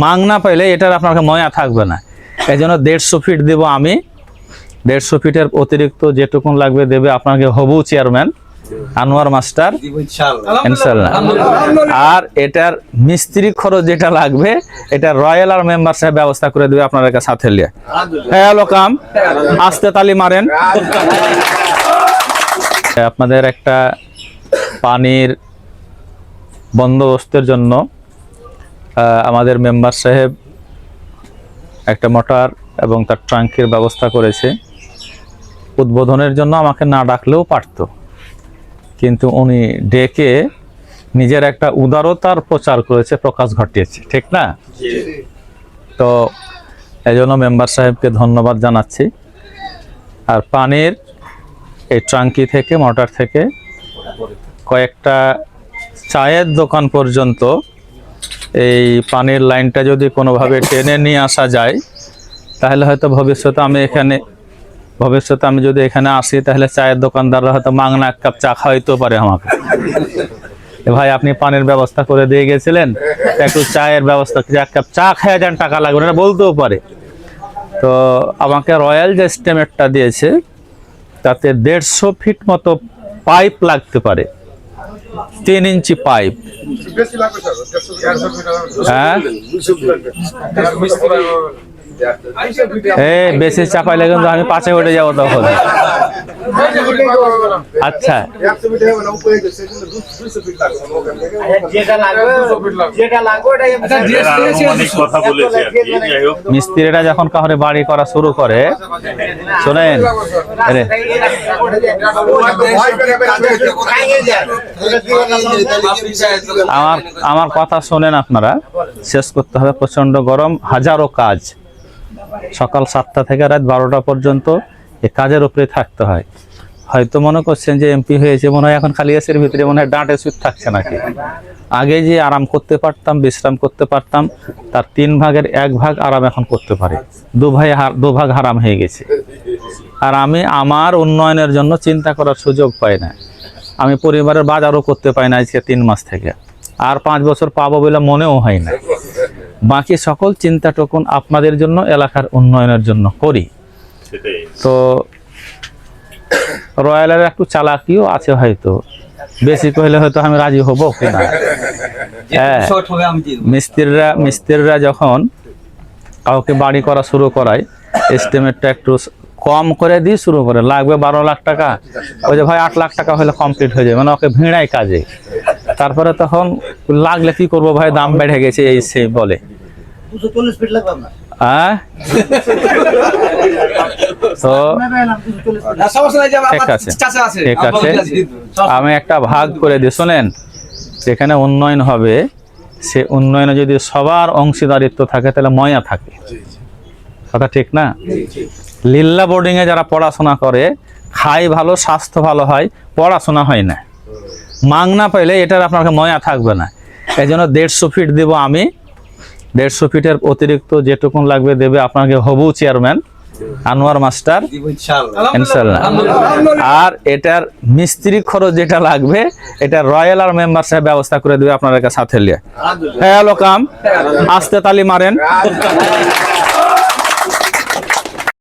মাংনা পাইলে এটার আপনার ময়া থাকবে না। এই জন্য 150 ফিট দেব আমি। 150 ফিটের অতিরিক্ত যেটুকুন লাগবে দেবে আপনাকে হবু চেয়ারম্যান আনোয়ার মাস্টার ইনশাআল্লাহ। আর এটার মিস্ত্রি খরচ যেটা লাগবে এটা রয়্যাল আর মেম্বার সাহেব ব্যবস্থা করে দেবে আপনার সাথে লিয়ে। হ্যাঁ লোকাম আস্তে তালি মারেন। আপনাদের একটা পানির বন্দোবস্তের জন্য আমাদের মেম্বার সাহেব একটা মোটর এবং তার ট্যাঙ্কির ব্যবস্থা করেছে। উদ্বোধনের জন্য আমাকে না ডাকলেও পারতো, কিন্তু উনি ডেকে নিজের একটা উদারতার প্রচার করেছে, প্রকাশ ঘটিয়েছে, ঠিক না? তো এই জন্য মেম্বার সাহেবকে ধন্যবাদ জানাচ্ছি। আর পানির এই ট্যাঙ্কি থেকে মোটর থেকে কয়েকটা চায়ের দোকান পর্যন্ত এই পানির লাইনটা যদি কোনোভাবে টেনে নিয়ে আসা যায় তাহলে হয়তো ভবিষ্যতে আমি যদি এখানে আসি তাহলে চায়ের দোকানদাররা হয়তো মাংনা এক কাপ চা খাওয়াইতেও পারে আমাকে। ভাই আপনি পানির ব্যবস্থা করে দিয়ে গেছিলেন, একটু চায়ের ব্যবস্থা, এক কাপ চা খেয়ে যান, টাকা লাগবে না, বলতেও পারে। তো আমাকে রয়্যাল যে এস্টিমেটটা দিয়েছে তাতে 150 ফিট মতো পাইপ লাগতে পারে, 3 ইঞ্চি পাইপ। হ্যাঁ বেশি চাপাইলে কিন্তু আমি 5-এ উঠে যাবো তখন। আচ্ছা মিস্ত্রিরা যখন কাউরে বাড়ি করা শুরু করে, শোনেন আমার কথা শোনেন, আপনারা শেষ করতে হবে। প্রচন্ড গরম, হাজারো কাজ, সকাল 7টা থেকে রাত 12টা পর্যন্ত এই কাজের উপরে থাকতে হয়। হয়তো মনে করছেন যে এমপি হয়েছে, মনে হয় এখন খালি এসির ভিতরে মনে হয় ডাঁটে সুদ থাকছে নাকি। আগে যে আরাম করতে পারতাম, বিশ্রাম করতে পারতাম, তার 3 ভাগের 1 ভাগ আরাম এখন করতে পারে, 2 ভাগ হারাম হয়ে গেছে। আর আমি আমার উন্নয়নের জন্য চিন্তা করার সুযোগ পাই না। আমি পরিবারের বাজারও করতে পাই না আজকে 3 মাস থেকে, আর 5 বছর পাবো বলে মনেও হয় না। বাকি সকল চিন্তাটুকুন আপনাদের জন্য, এলাকার উন্নয়নের জন্য করি। তো রয়্যালের একটু চালাকিও আছে, হয়তো বেশি কইলে হয়তো আমি রাজি হব কিনা। হ্যাঁ, মিস্ত্রিরা যখন কাউকে বাড়ি করা শুরু করায় এস্টিমেটটা একটু কম করে দিয়ে শুরু করে, লাগবে 12 লাখ টাকা, ওই যে ভাই 8 লাখ টাকা হলে কমপ্লিট হয়ে যাবে, মানে ওকে ভিড়ায় কাজে। তারপরে তখন লাগলে কি করবো ভাই, দাম বেড়ে গেছে এই সেই বলে। 240 ফিট লাগবে আপনার? হ্যাঁ, তো ঠিক আছে, ঠিক আছে, আমি একটা ভাগ করে দিই। শোনেন, যেখানে উন্নয়ন হবে সে উন্নয়নে যদি সবার অংশীদারিত্ব থাকে তাহলে ময়া থাকে, কথা ঠিক না? লিল্লা বোর্ডিং এ যারা পড়াশোনা করে, খাই ভালো, স্বাস্থ্য ভালো হয়, পড়াশোনা হয় না। মাংনা পাইলে এটার আপনার ময়া থাকবে না। এই জন্য 150 ফিট দেব আমি। 150 ফিটের অতিরিক্ত যেটুকুন লাগবে দেবে আপনাকে হবু চেয়ারম্যান আনোয়ার মাস্টার ইনশাআল্লাহ। আর এটার মিস্ত্রি খরচ যেটা লাগবে এটা রয়্যাল আর মেম্বার সাহেব ব্যবস্থা করে দেবে আপনার সাথে লিয়ে। হ্যাঁ লোকাম আস্তে তালি মারেন।